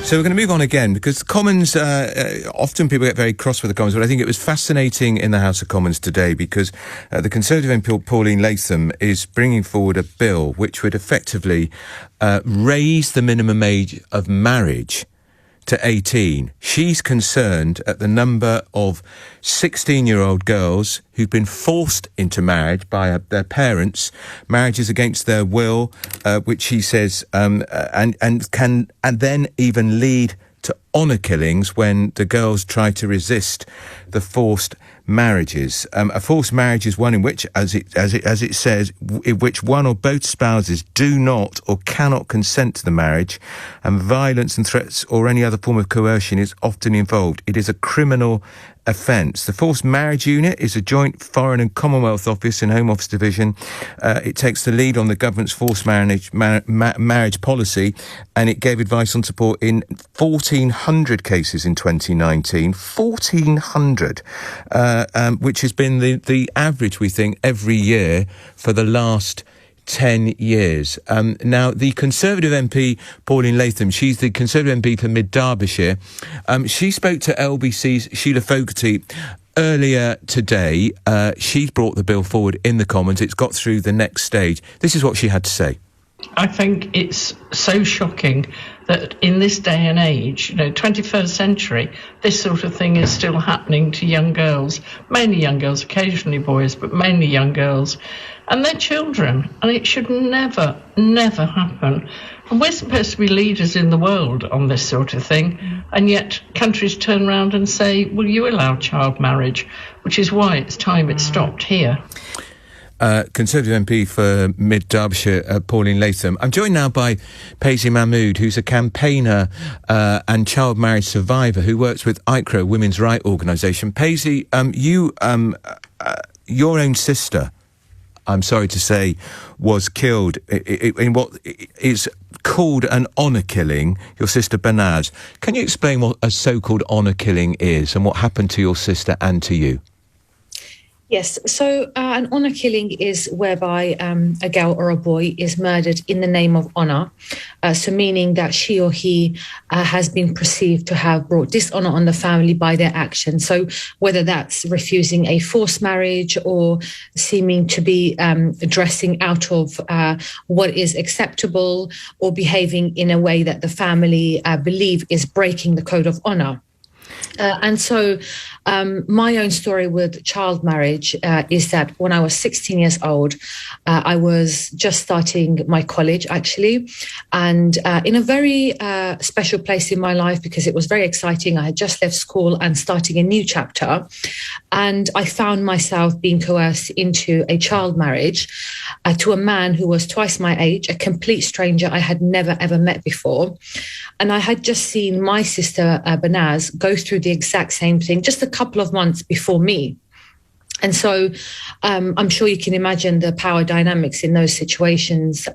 So we're going to move on again, because the Commons, often people get very cross with the Commons, but I think it was fascinating in the House of Commons today because the Conservative MP Pauline Latham is bringing forward a bill which would effectively raise the minimum age of marriage to 18. She's concerned at the number of 16-year-old girls who've been forced into marriage by their parents, marriages against their will, which she says, and then even lead to honour killings when the girls try to resist the forced marriages. A forced marriage is one in which, as it says, in which one or both spouses do not or cannot consent to the marriage, and violence and threats or any other form of coercion is often involved. It is a criminal offence. The Forced Marriage Unit is a joint Foreign and Commonwealth Office and Home Office division. It takes the lead on the government's forced marriage policy, and it gave advice on support in 1,400 cases in 2019. 1,400, which has been the average, we think, every year for the last 10 years. Now, the Conservative MP, Pauline Latham, she's the Conservative MP for Mid Derbyshire. She spoke to LBC's Sheila Fogarty earlier today. She brought the bill forward in the Commons. It's got through the next stage. This is what she had to say. I think it's so shocking that in this day and age, 21st century, this sort of thing is still happening to young girls, mainly young girls, occasionally boys, but mainly young girls, and their children. And it should never, never happen. And we're supposed to be leaders in the world on this sort of thing, and yet countries turn around and say, will you allow child marriage, which is why it's time it stopped here. Conservative MP for Mid Derbyshire, Pauline Latham. I'm joined now by Payzee Mahmod, who's a campaigner and child marriage survivor who works with IKWRO, women's rights organisation. Payzee, your own sister, I'm sorry to say, was killed in what is called an honour killing, your sister Banaz. Can you explain what a so-called honour killing is and what happened to your sister and to you? Yes, so an honour killing is whereby a girl or a boy is murdered in the name of honour, so meaning that she or he has been perceived to have brought dishonour on the family by their actions. So whether that's refusing a forced marriage or seeming to be dressing out of what is acceptable or behaving in a way that the family believe is breaking the code of honour. And so my own story with child marriage is that when I was 16 years old, I was just starting my college, actually, and in a very special place in my life because it was very exciting. I had just left school and starting a new chapter, and I found myself being coerced into a child marriage to a man who was twice my age, a complete stranger I had never, ever met before. And I had just seen my sister, Banaz, go through the exact same thing just a couple of months before me. And so I'm sure you can imagine the power dynamics in those situations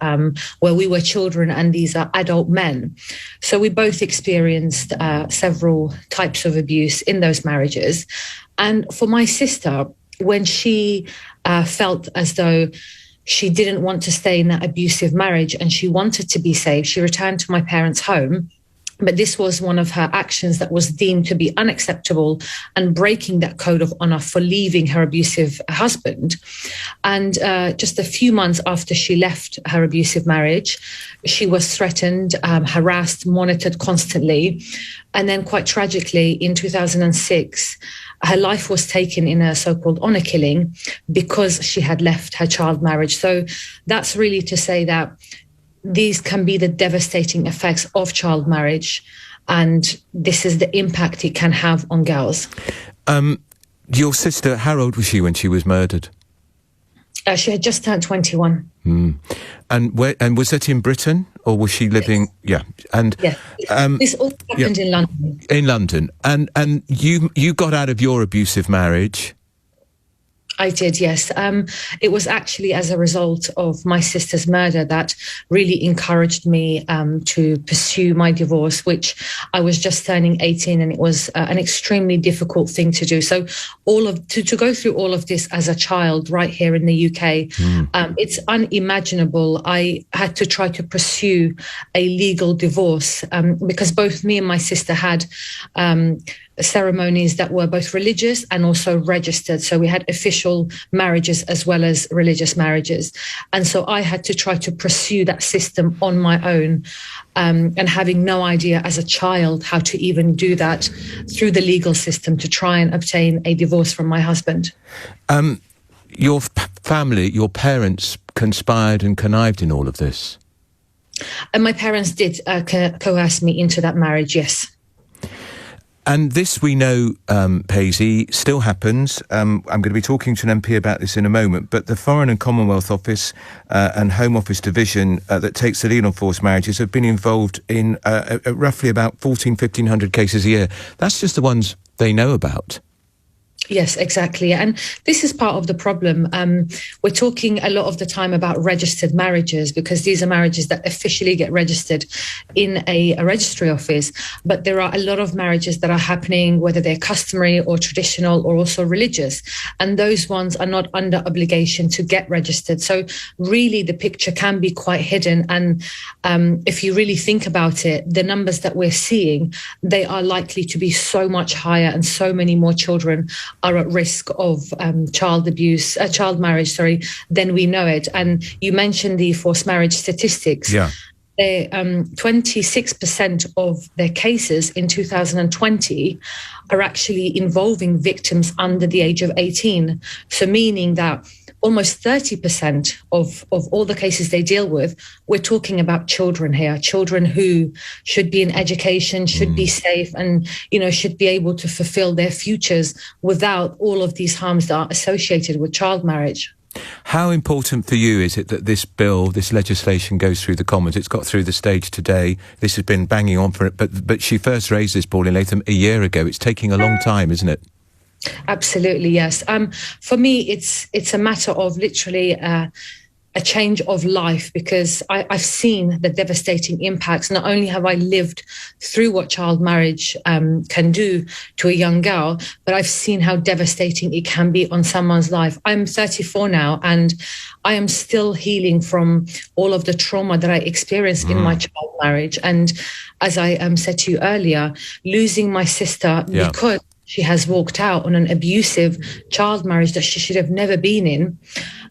where we were children and these are adult men. So we both experienced several types of abuse in those marriages. And for my sister, when she felt as though she didn't want to stay in that abusive marriage and she wanted to be saved, she returned to my parents' home. But this was one of her actions that was deemed to be unacceptable and breaking that code of honor for leaving her abusive husband. And just a few months after she left her abusive marriage, she was threatened, harassed, monitored constantly. And then quite tragically, in 2006, her life was taken in a so-called honor killing because she had left her child marriage. So that's really to say that these can be the devastating effects of child marriage, and this is the impact it can have on girls. Your sister, how old was she when she was murdered? She had just turned 21. And was that in Britain, or was she living? Yes. Yeah, and this all happened in London. In London, and you got out of your abusive marriage. I did, yes. It was actually as a result of my sister's murder that really encouraged me to pursue my divorce, which I was just turning 18, and it was an extremely difficult thing to do. So to go through all of this as a child right here in the UK, it's unimaginable. I had to try to pursue a legal divorce because both me and my sister had ceremonies that were both religious and also registered. So we had official marriages as well as religious marriages. And so I had to try to pursue that system on my own, and having no idea as a child how to even do that through the legal system to try and obtain a divorce from my husband. Your family, your parents conspired and connived in all of this? And my parents did coerce me into that marriage, yes. And this, we know, Payzee, still happens. I'm going to be talking to an MP about this in a moment, but the Foreign and Commonwealth Office and Home Office Division that takes the lead on forced marriages have been involved in roughly about 1,500 cases a year. That's just the ones they know about. Yes, exactly. And this is part of the problem. We're talking a lot of the time about registered marriages because these are marriages that officially get registered in a registry office. But there are a lot of marriages that are happening, whether they're customary or traditional or also religious. And those ones are not under obligation to get registered. So really the picture can be quite hidden. And if you really think about it, the numbers that we're seeing, they are likely to be so much higher, and so many more children are at risk of child marriage, than we know it. And you mentioned the forced marriage statistics. Yeah. 26% of their cases in 2020 are actually involving victims under the age of 18. So meaning that almost 30% of all the cases they deal with, we're talking about children here, children who should be in education, should be safe, and, should be able to fulfill their futures without all of these harms that are associated with child marriage. How important for you is it that this bill, this legislation goes through the Commons? It's got through the stage today. This has been banging on for it, but she first raised this, Pauline Latham, a year ago. It's taking a long time, isn't it? Absolutely, yes. For me, it's a matter of literally a change of life, because I've seen the devastating impacts. Not only have I lived through what child marriage can do to a young girl, but I've seen how devastating it can be on someone's life. I'm 34 now, and I am still healing from all of the trauma that I experienced in my child marriage. And as I said to you earlier, losing my sister because she has walked out on an abusive child marriage that she should have never been in.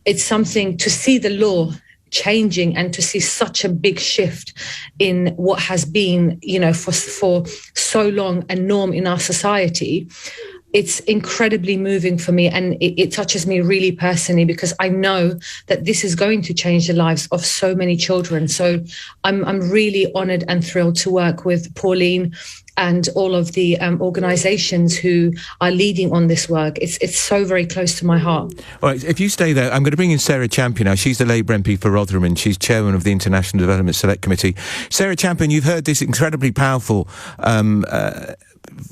It's something to see the law changing and to see such a big shift in what has been, for so long a norm in our society. It's incredibly moving for me, and it touches me really personally, because I know that this is going to change the lives of so many children. So I'm really honoured and thrilled to work with Pauline and all of the organisations who are leading on this work. It's so very close to my heart. All right, if you stay there, I'm going to bring in Sarah Champion now. She's the Labour MP for Rotherham, and she's chairman of the International Development Select Committee. Sarah Champion, you've heard this incredibly powerful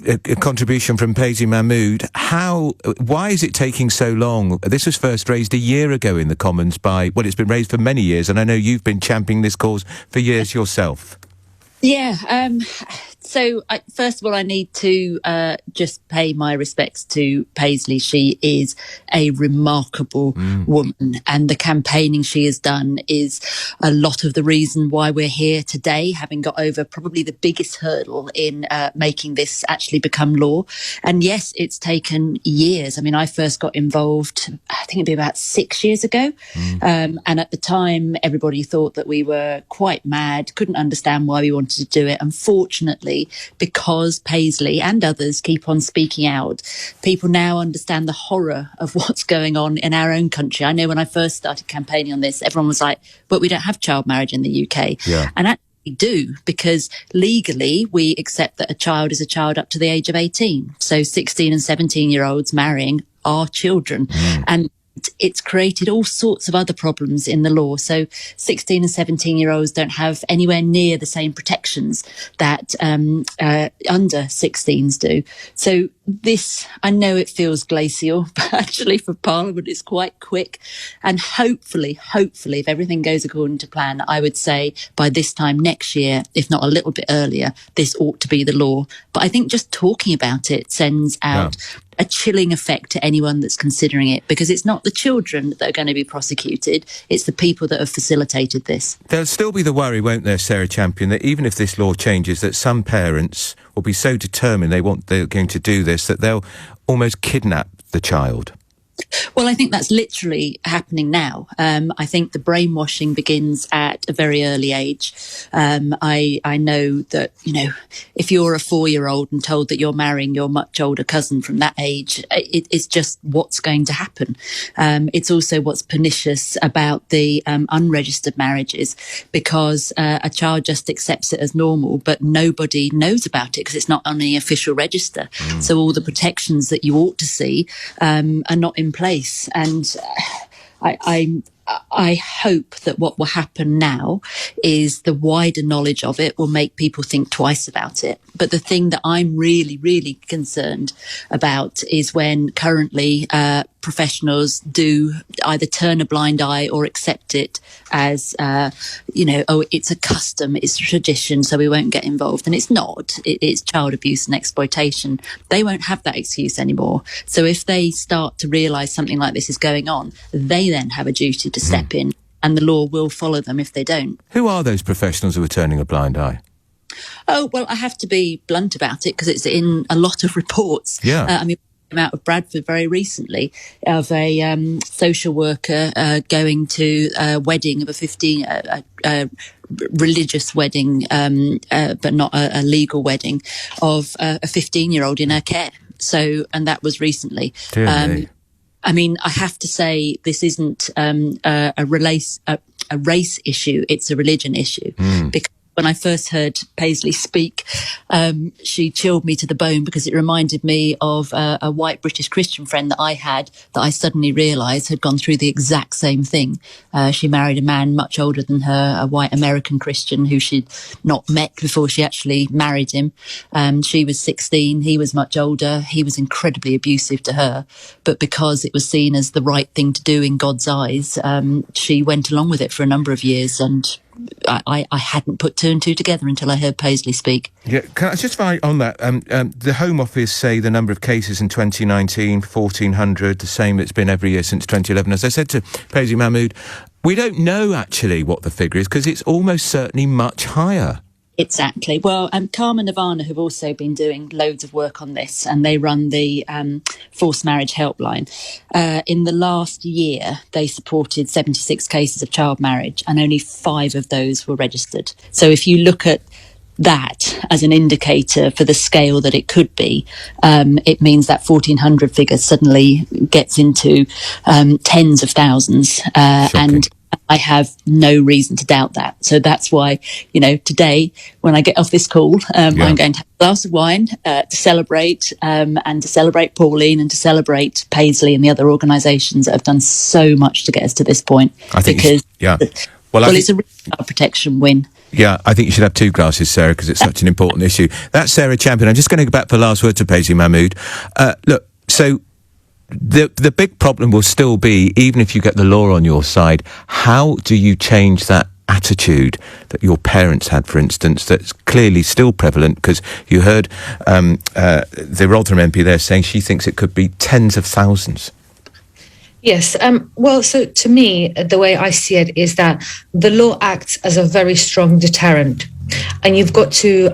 a contribution from Payzee Mahmod. Why is it taking so long? This was first raised a year ago in the Commons it's been raised for many years, and I know you've been championing this cause for years yourself. Yeah, so first of all, I need to just pay my respects to Paisley. She is a remarkable woman, and the campaigning she has done is a lot of the reason why we're here today, having got over probably the biggest hurdle in making this actually become law. And yes, it's taken years. I mean, I first got involved, I think it'd be about 6 years ago. And at the time, everybody thought that we were quite mad, couldn't understand why we wanted to do it. Unfortunately, because Paisley and others keep on speaking out, people now understand the horror of what's going on in our own country. I know when I first started campaigning on this, everyone was like, but we don't have child marriage in the UK. Yeah. And actually we do, because legally we accept that a child is a child up to the age of 18. So 16 and 17-year-olds marrying are children. And it's created all sorts of other problems in the law. So 16 and 17-year-olds don't have anywhere near the same protections that under 16s do. So this, I know it feels glacial, but actually for Parliament it's quite quick. And hopefully, if everything goes according to plan, I would say by this time next year, if not a little bit earlier, this ought to be the law. But I think just talking about it sends out a chilling effect to anyone that's considering it, because it's not the children that are going to be prosecuted, it's the people that have facilitated this. There'll still be the worry, won't there, Sarah Champion, that even if this law changes, that some parents will be so determined they're going to do this that they'll almost kidnap the child. Well, I think that's literally happening now. I think the brainwashing begins at a very early age. I know that, if you're a 4-year-old and told that you're marrying your much older cousin from that age, it's just what's going to happen. It's also what's pernicious about the unregistered marriages, because a child just accepts it as normal, but nobody knows about it because it's not on the official register. So all the protections that you ought to see are not in place. And I hope that what will happen now is the wider knowledge of it will make people think twice about it. But the thing that I'm really, really concerned about is when currently professionals do either turn a blind eye or accept it as, it's a custom, it's a tradition, so we won't get involved. And it's not. It's child abuse and exploitation. They won't have that excuse anymore. So if they start to realise something like this is going on, they then have a duty to step in, and the law will follow them if they don't. Who are those professionals who are turning a blind eye? Oh, well, I have to be blunt about it because it's in a lot of reports. Yeah. Came out of Bradford very recently of a social worker going to a wedding of a religious wedding, but not a legal wedding, of a 15-year-old in her care. So, and that was recently. I mean, I have to say this isn't a race issue; it's a religion issue. Because when I first heard Payzee speak, she chilled me to the bone, because it reminded me of a white British Christian friend that I had, that I suddenly realised had gone through the exact same thing. She married a man much older than her, a white American Christian who she'd not met before she actually married him. She was 16, he was much older. He was incredibly abusive to her, but because it was seen as the right thing to do in God's eyes, she went along with it for a number of years, and I hadn't put two and two together until I heard Payzee speak. Yeah, can I just find on that? The Home Office say the number of cases in 2019, 1,400, the same it's been every year since 2011. As I said to Payzee Mahmod, we don't know actually what the figure is, because it's almost certainly much higher. Exactly. Well, Karma Nirvana have also been doing loads of work on this, and they run the forced marriage helpline. In the last year, they supported 76 cases of child marriage, and only 5 of those were registered. So if you look at that as an indicator for the scale that it could be, it means that 1,400 figure suddenly gets into tens of thousands, and I have no reason to doubt that. So that's why, today when I get off this call, I'm going to have a glass of wine to celebrate, and to celebrate Pauline, and to celebrate Payzee and the other organisations that have done so much to get us to this point. I think because it's a real protection win. Yeah, I think you should have 2 glasses, Sarah, because it's such an important issue. That's Sarah Champion. I'm just going to go back for the last word to Payzee Mahmod. Look, so the big problem will still be, even if you get the law on your side, how do you change that attitude that your parents had, for instance, that's clearly still prevalent? Because you heard the Rotherham MP there saying she thinks it could be tens of thousands. Yes. Well, so to me, the way I see it is that the law acts as a very strong deterrent. And you've got to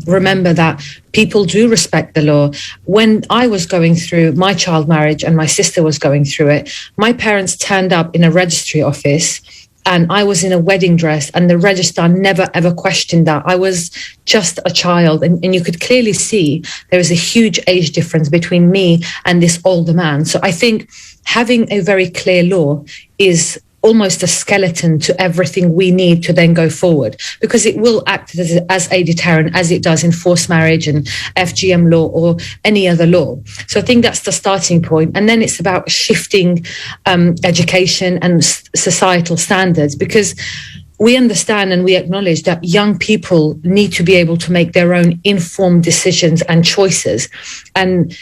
remember that people do respect the law. When I was going through my child marriage and my sister was going through it, my parents turned up in a registry office, and I was in a wedding dress, and the registrar never, ever questioned that. I was just a child. And you could clearly see there was a huge age difference between me and this older man. So I think having a very clear law is almost a skeleton to everything we need to then go forward, because it will act as a deterrent, as it does in forced marriage and FGM law or any other law. So I think that's the starting point. And then it's about shifting education and societal standards, because we understand and we acknowledge that young people need to be able to make their own informed decisions and choices and,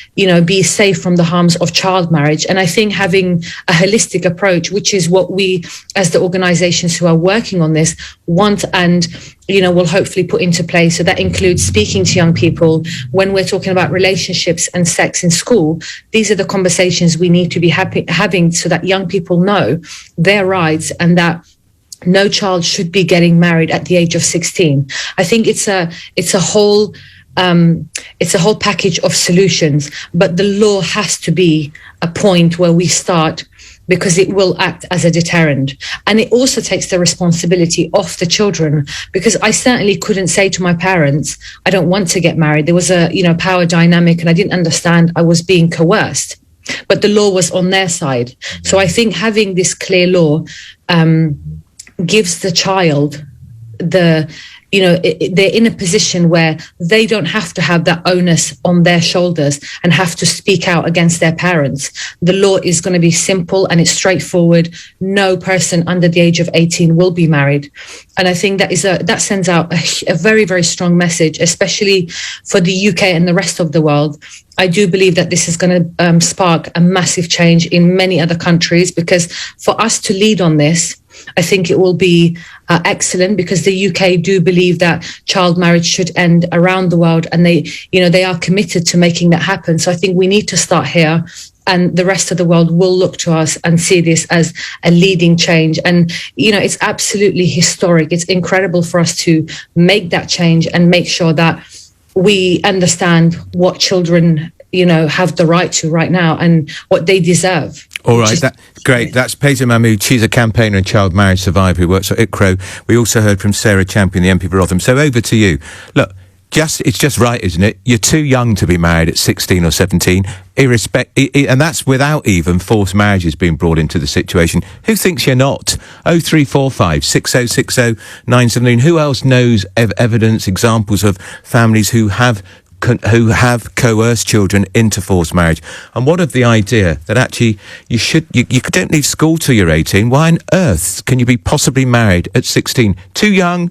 be safe from the harms of child marriage. And I think having a holistic approach, which is what we, as the organizations who are working on this, want and, will hopefully put into place. So that includes speaking to young people when we're talking about relationships and sex in school. These are the conversations we need to be having so that young people know their rights and that no child should be getting married at the age of 16. I think it's a whole package of solutions, but the law has to be a point where we start, because it will act as a deterrent. And it also takes the responsibility off the children, because I certainly couldn't say to my parents, I don't want to get married. There was a, power dynamic and I didn't understand I was being coerced, but the law was on their side. So I think having this clear law, gives the child they're in a position where they don't have to have that onus on their shoulders and have to speak out against their parents. The law is going to be simple and it's straightforward. No person under the age of 18 will be married. And I think that sends out a very, very strong message, especially for the UK and the rest of the world. I do believe that this is going to spark a massive change in many other countries, because for us to lead on this, I think it will be excellent, because the UK do believe that child marriage should end around the world, and they are committed to making that happen. So I think we need to start here, and the rest of the world will look to us and see this as a leading change. And, it's absolutely historic. It's incredible for us to make that change and make sure that we understand what children, have the right to right now and what they deserve. All right, that's great. That's Payzee Mahmod. She's a campaigner and child marriage survivor who works at IKWRO. We also heard from Sarah Champion, the MP for Rotherham. So over to you. Look, it's just right, isn't it? You're too young to be married at 16 or 17, and that's without even forced marriages being brought into the situation. Who thinks you're not? 0345 6060 917. Who else knows evidence, examples of families who have coerced children into forced marriage? And what of the idea that actually you don't leave school till you're 18? Why on earth can you be possibly married at 16? Too young,